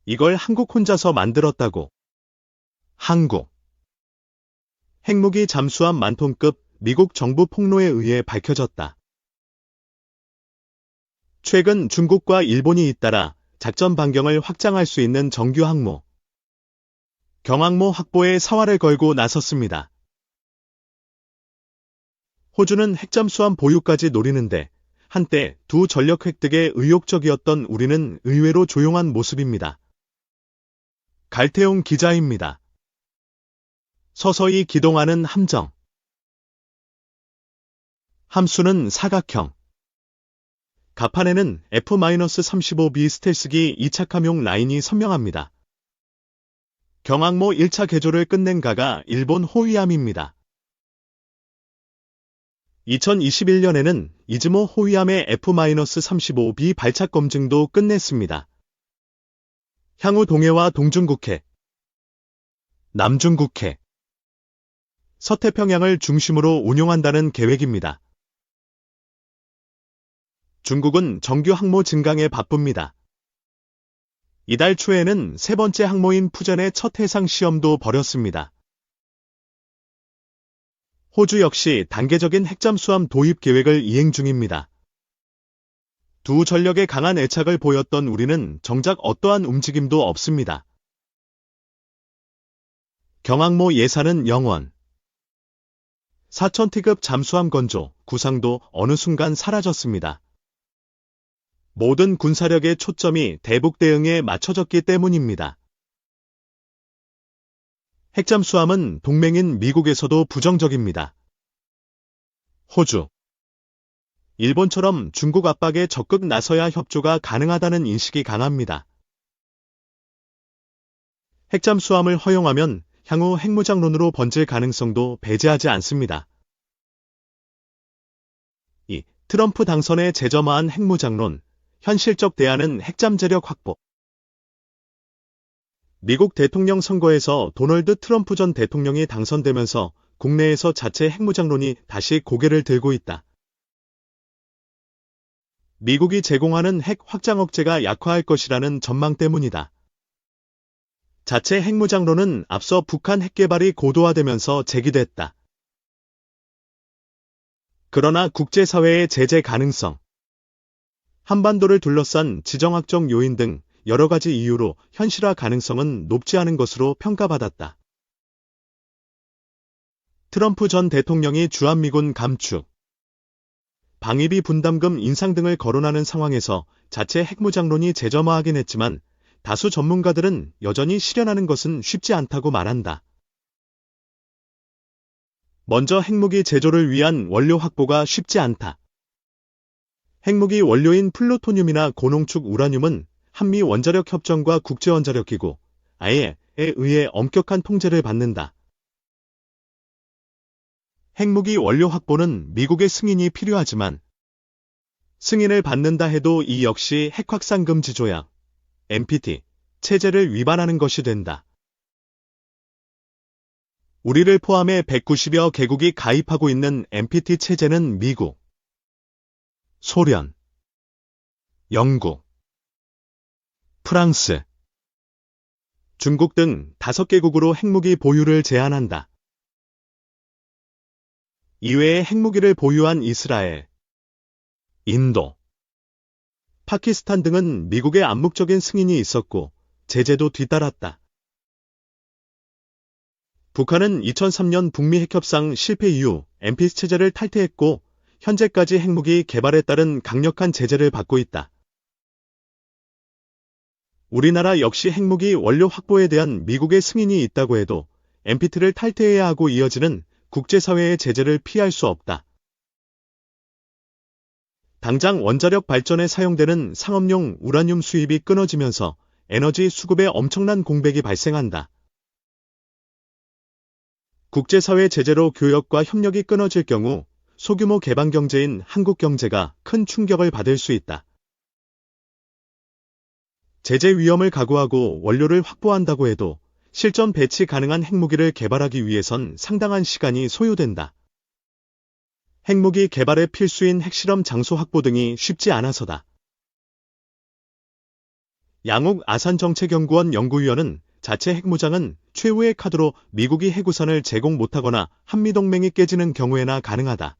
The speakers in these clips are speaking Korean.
이걸 한국 혼자서 만들었다고. 한국. 핵무기 잠수함 만톤급 미국 정부 폭로에 의해 밝혀졌다. 최근 중국과 일본이 잇따라 작전 반경을 확장할 수 있는 정규 항모, 경항모 확보에 사활을 걸고 나섰습니다. 호주는 핵잠수함 보유까지 노리는데 한때 두 전력 획득에 의욕적이었던 우리는 의외로 조용한 모습입니다. 갈태용 기자입니다. 서서히 기동하는 함정. 함수는 사각형. 갑판에는 F-35B 스텔스기 2착함용 라인이 선명합니다. 경항모 1차 개조를 끝낸 가가 일본 호위함입니다. 2021년에는 이즈모 호위함의 F-35B 발착 검증도 끝냈습니다. 향후 동해와 동중국해, 남중국해, 서태평양을 중심으로 운용한다는 계획입니다. 중국은 정규 항모 증강에 바쁩니다. 이달 초에는 세 번째 항모인 푸전의 첫 해상 시험도 벌였습니다. 호주 역시 단계적인 핵잠수함 도입 계획을 이행 중입니다. 두 전력에 강한 애착을 보였던 우리는 정작 어떠한 움직임도 없습니다. 경항모 예산은 0원. 4000T급 잠수함 건조, 구상도 어느 순간 사라졌습니다. 모든 군사력의 초점이 대북 대응에 맞춰졌기 때문입니다. 핵잠수함은 동맹인 미국에서도 부정적입니다. 호주. 일본처럼 중국 압박에 적극 나서야 협조가 가능하다는 인식이 강합니다. 핵잠수함을 허용하면 향후 핵무장론으로 번질 가능성도 배제하지 않습니다. 2. 트럼프 당선에 재점화한 핵무장론, 현실적 대안은 핵잠재력 확보. 미국 대통령 선거에서 도널드 트럼프 전 대통령이 당선되면서 국내에서 자체 핵무장론이 다시 고개를 들고 있다. 미국이 제공하는 핵 확장 억제가 약화할 것이라는 전망 때문이다. 자체 핵무장론은 앞서 북한 핵개발이 고도화되면서 제기됐다. 그러나 국제사회의 제재 가능성, 한반도를 둘러싼 지정학적 요인 등 여러 가지 이유로 현실화 가능성은 높지 않은 것으로 평가받았다. 트럼프 전 대통령이 주한미군 감축, 방위비 분담금 인상 등을 거론하는 상황에서 자체 핵무장론이 재점화하긴 했지만 다수 전문가들은 여전히 실현하는 것은 쉽지 않다고 말한다. 먼저 핵무기 제조를 위한 원료 확보가 쉽지 않다. 핵무기 원료인 플루토늄이나 고농축 우라늄은 한미 원자력 협정과 국제원자력기구, IAEA에 의해 엄격한 통제를 받는다. 핵무기 원료 확보는 미국의 승인이 필요하지만 승인을 받는다 해도 이 역시 핵확산금지 조약, NPT, 체제를 위반하는 것이 된다. 우리를 포함해 190여 개국이 가입하고 있는 NPT 체제는 미국, 소련, 영국, 프랑스, 중국 등 5개국으로 핵무기 보유를 제한한다. 이외에 핵무기를 보유한 이스라엘, 인도, 파키스탄 등은 미국의 암묵적인 승인이 있었고 제재도 뒤따랐다. 북한은 2003년 북미 핵협상 실패 이후 NPT 체제를 탈퇴했고 현재까지 핵무기 개발에 따른 강력한 제재를 받고 있다. 우리나라 역시 핵무기 원료 확보에 대한 미국의 승인이 있다고 해도 NPT를 탈퇴해야 하고 이어지는 국제사회의 제재를 피할 수 없다. 당장 원자력 발전에 사용되는 상업용 우라늄 수입이 끊어지면서 에너지 수급에 엄청난 공백이 발생한다. 국제사회 제재로 교역과 협력이 끊어질 경우 소규모 개방 경제인 한국 경제가 큰 충격을 받을 수 있다. 제재 위험을 각오하고 원료를 확보한다고 해도 실전 배치 가능한 핵무기를 개발하기 위해선 상당한 시간이 소요된다. 핵무기 개발에 필수인 핵실험 장소 확보 등이 쉽지 않아서다. 양욱 아산정책연구원 연구위원은 자체 핵무장은 최후의 카드로 미국이 핵우산을 제공 못하거나 한미동맹이 깨지는 경우에나 가능하다.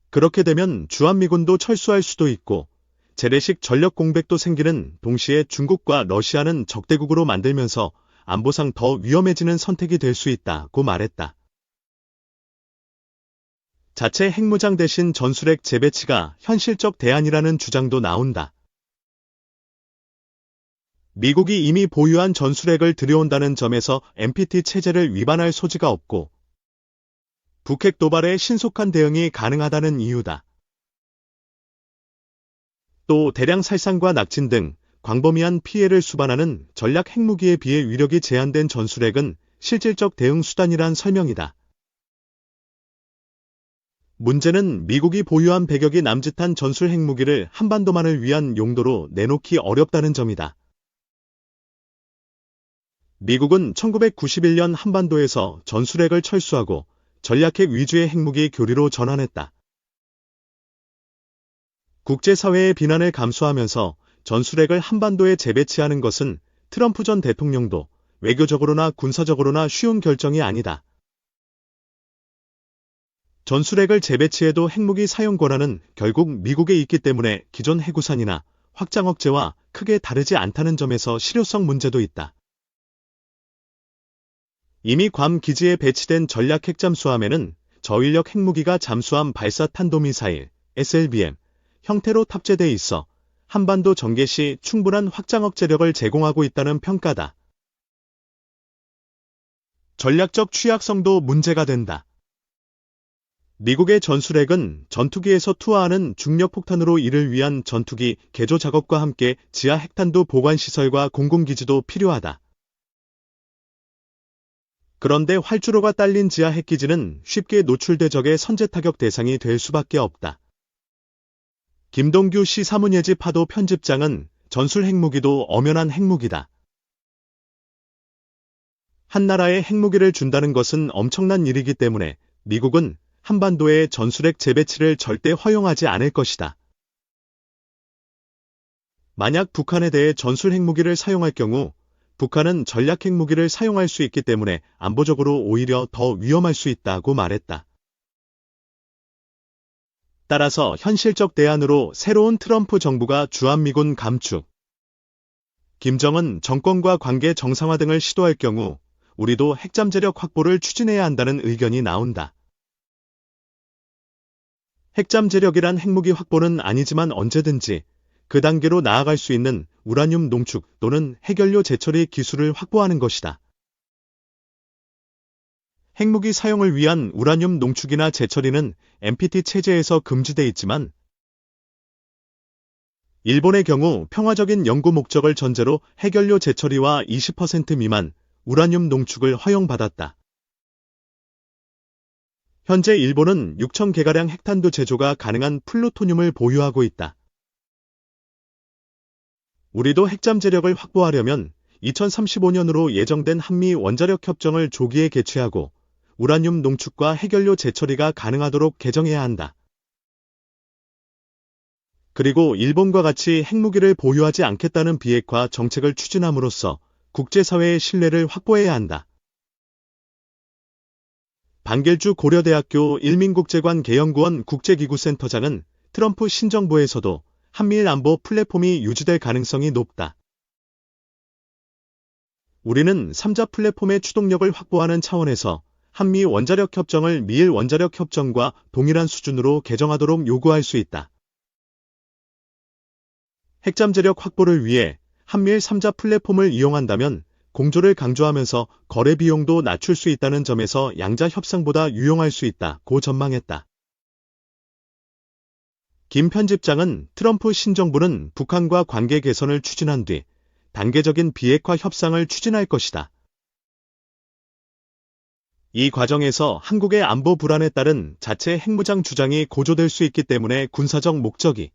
그렇게 되면 주한미군도 철수할 수도 있고 재래식 전력 공백도 생기는 동시에 중국과 러시아는 적대국으로 만들면서 안보상 더 위험해지는 선택이 될 수 있다고 말했다. 자체 핵무장 대신 전술핵 재배치가 현실적 대안이라는 주장도 나온다. 미국이 이미 보유한 전술핵을 들여온다는 점에서 NPT 체제를 위반할 소지가 없고 북핵 도발에 신속한 대응이 가능하다는 이유다. 또 대량 살상과 낙진 등 광범위한 피해를 수반하는 전략 핵무기에 비해 위력이 제한된 전술핵은 실질적 대응 수단이란 설명이다. 문제는 미국이 보유한 100여기 남짓한 전술 핵무기를 한반도만을 위한 용도로 내놓기 어렵다는 점이다. 미국은 1991년 한반도에서 전술핵을 철수하고 전략핵 위주의 핵무기 교류로 전환했다. 국제사회의 비난을 감수하면서 전술핵을 한반도에 재배치하는 것은 트럼프 전 대통령도 외교적으로나 군사적으로나 쉬운 결정이 아니다. 전술핵을 재배치해도 핵무기 사용 권한은 결국 미국에 있기 때문에 기존 핵우산이나 확장 억제와 크게 다르지 않다는 점에서 실효성 문제도 있다. 이미 괌 기지에 배치된 전략 핵잠수함에는 저인력 핵무기가 잠수함 발사 탄도미사일 SLBM 형태로 탑재돼 있어 한반도 전개 시 충분한 확장 억제력을 제공하고 있다는 평가다. 전략적 취약성도 문제가 된다. 미국의 전술핵은 전투기에서 투하하는 중력 폭탄으로 이를 위한 전투기 개조 작업과 함께 지하 핵탄두 보관시설과 공군기지도 필요하다. 그런데 활주로가 딸린 지하 핵기지는 쉽게 노출돼 적의 선제 타격 대상이 될 수밖에 없다. 김동규 시 사문예지 파도 편집장은 전술 핵무기도 엄연한 핵무기다. 한 나라에 핵무기를 준다는 것은 엄청난 일이기 때문에 미국은 한반도의 전술핵 재배치를 절대 허용하지 않을 것이다. 만약 북한에 대해 전술 핵무기를 사용할 경우 북한은 전략 핵무기를 사용할 수 있기 때문에 안보적으로 오히려 더 위험할 수 있다고 말했다. 따라서 현실적 대안으로 새로운 트럼프 정부가 주한미군 감축, 김정은 정권과 관계 정상화 등을 시도할 경우 우리도 핵잠재력 확보를 추진해야 한다는 의견이 나온다. 핵잠재력이란 핵무기 확보는 아니지만 언제든지 그 단계로 나아갈 수 있는 우라늄 농축 또는 핵연료 재처리 기술을 확보하는 것이다. 핵무기 사용을 위한 우라늄 농축이나 재처리는 NPT 체제에서 금지돼 있지만 일본의 경우 평화적인 연구 목적을 전제로 핵연료 재처리와 20% 미만 우라늄 농축을 허용받았다. 현재 일본은 6,000개가량 핵탄두 제조가 가능한 플루토늄을 보유하고 있다. 우리도 핵잠재력을 확보하려면 2035년으로 예정된 한미 원자력 협정을 조기에 개최하고 우라늄 농축과 핵연료 재처리가 가능하도록 개정해야 한다. 그리고 일본과 같이 핵무기를 보유하지 않겠다는 비핵화 정책을 추진함으로써 국제사회의 신뢰를 확보해야 한다. 반길주 고려대학교 일민국제관계연구원 국제기구센터장은 트럼프 신정부에서도 한미일 안보 플랫폼이 유지될 가능성이 높다. 우리는 3자 플랫폼의 추동력을 확보하는 차원에서 한미 원자력 협정을 미일 원자력 협정과 동일한 수준으로 개정하도록 요구할 수 있다. 핵잠재력 확보를 위해 한미일 3자 플랫폼을 이용한다면 공조를 강조하면서 거래 비용도 낮출 수 있다는 점에서 양자 협상보다 유용할 수 있다고 전망했다. 김 편집장은 트럼프 신정부는 북한과 관계 개선을 추진한 뒤 단계적인 비핵화 협상을 추진할 것이다. 이 과정에서 한국의 안보 불안에 따른 자체 핵무장 주장이 고조될 수 있기 때문에 군사적 목적이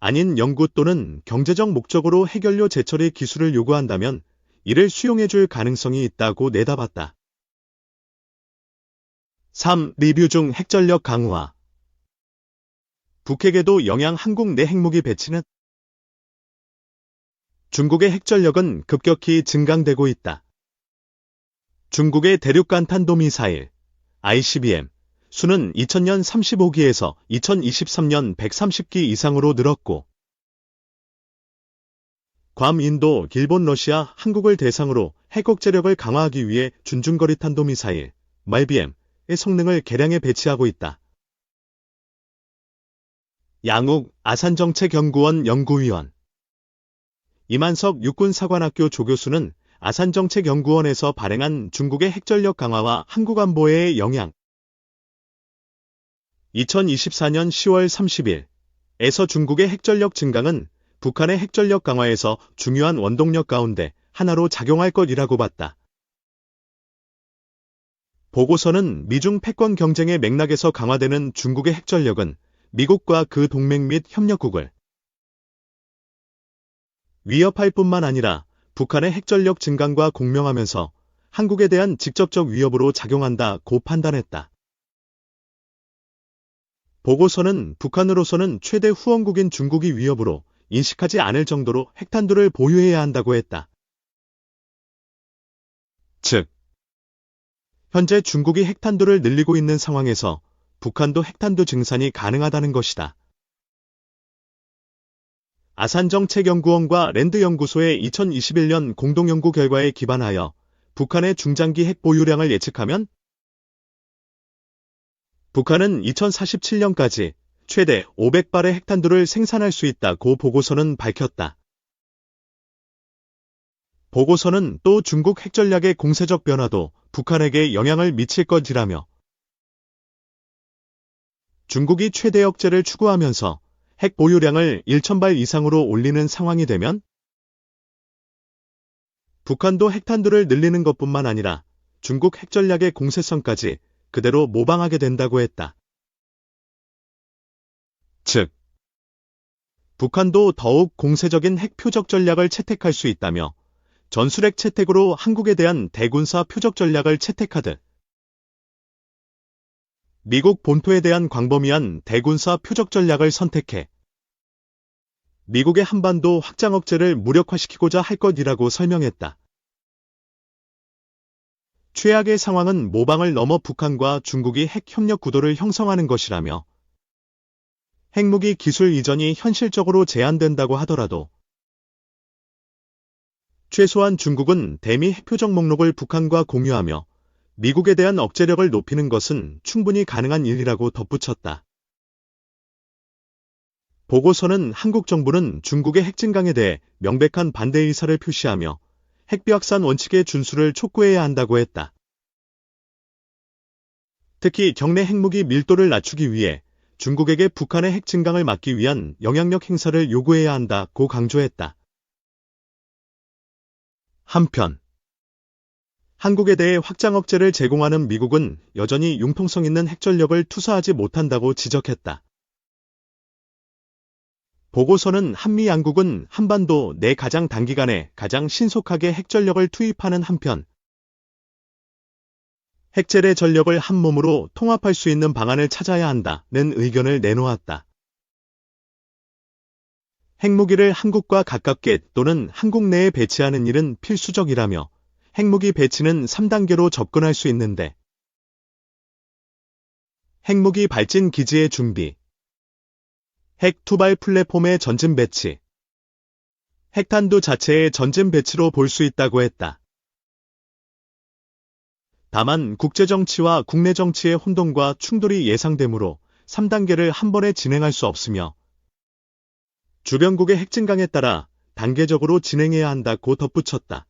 아닌 연구 또는 경제적 목적으로 핵연료 재처리 기술을 요구한다면 이를 수용해줄 가능성이 있다고 내다봤다. 3. 리뷰 중 핵전력 강화. 북핵에도 영향. 한국 내 핵무기 배치는 중국의 핵전력은 급격히 증강되고 있다. 중국의 대륙간 탄도미사일 ICBM 수는 2000년 35기에서 2023년 130기 이상으로 늘었고, 괌, 인도, 일본, 러시아, 한국을 대상으로 핵 억제력을 강화하기 위해 준중거리 탄도미사일 ICBM의 성능을 개량해 배치하고 있다. 양욱 아산정책연구원 연구위원 이만석 육군사관학교 조교수는 아산정책연구원에서 발행한 중국의 핵전력 강화와 한국 안보에 영향 2024년 10월 30일에서 중국의 핵전력 증강은 북한의 핵전력 강화에서 중요한 원동력 가운데 하나로 작용할 것이라고 봤다. 보고서는 미중 패권 경쟁의 맥락에서 강화되는 중국의 핵전력은 미국과 그 동맹 및 협력국을 위협할 뿐만 아니라 북한의 핵전력 증강과 공명하면서 한국에 대한 직접적 위협으로 작용한다고 판단했다. 보고서는 북한으로서는 최대 후원국인 중국이 위협으로 인식하지 않을 정도로 핵탄두를 보유해야 한다고 했다. 즉, 현재 중국이 핵탄두를 늘리고 있는 상황에서 북한도 핵탄두 증산이 가능하다는 것이다. 아산정책연구원과 랜드연구소의 2021년 공동연구 결과에 기반하여 북한의 중장기 핵 보유량을 예측하면 북한은 2047년까지 최대 500발의 핵탄두를 생산할 수 있다고 보고서는 밝혔다. 보고서는 또 중국 핵전략의 공세적 변화도 북한에게 영향을 미칠 것이라며 중국이 최대 억제를 추구하면서 핵 보유량을 1000발 이상으로 올리는 상황이 되면 북한도 핵탄두를 늘리는 것뿐만 아니라 중국 핵전략의 공세성까지 그대로 모방하게 된다고 했다. 즉, 북한도 더욱 공세적인 핵 표적 전략을 채택할 수 있다며 전술핵 채택으로 한국에 대한 대군사 표적 전략을 채택하듯 미국 본토에 대한 광범위한 대군사 표적 전략을 선택해 미국의 한반도 확장 억제를 무력화시키고자 할 것이라고 설명했다. 최악의 상황은 모방을 넘어 북한과 중국이 핵 협력 구도를 형성하는 것이라며 핵무기 기술 이전이 현실적으로 제한된다고 하더라도 최소한 중국은 대미 핵표적 목록을 북한과 공유하며 미국에 대한 억제력을 높이는 것은 충분히 가능한 일이라고 덧붙였다. 보고서는 한국 정부는 중국의 핵 증강에 대해 명백한 반대 의사를 표시하며 핵비확산 원칙의 준수를 촉구해야 한다고 했다. 특히 경내 핵무기 밀도를 낮추기 위해 중국에게 북한의 핵 증강을 막기 위한 영향력 행사를 요구해야 한다고 강조했다. 한편 한국에 대해 확장 억제를 제공하는 미국은 여전히 융통성 있는 핵전력을 투사하지 못한다고 지적했다. 보고서는 한미 양국은 한반도 내 가장 단기간에 가장 신속하게 핵전력을 투입하는 한편 핵재래 전력을 한 몸으로 통합할 수 있는 방안을 찾아야 한다는 의견을 내놓았다. 핵무기를 한국과 가깝게 또는 한국 내에 배치하는 일은 필수적이라며 핵무기 배치는 3단계로 접근할 수 있는데 핵무기 발진 기지의 준비, 핵 투발 플랫폼의 전진 배치, 핵탄두 자체의 전진 배치로 볼 수 있다고 했다. 다만 국제정치와 국내 정치의 혼동과 충돌이 예상되므로 3단계를 한 번에 진행할 수 없으며 주변국의 핵 증강에 따라 단계적으로 진행해야 한다고 덧붙였다.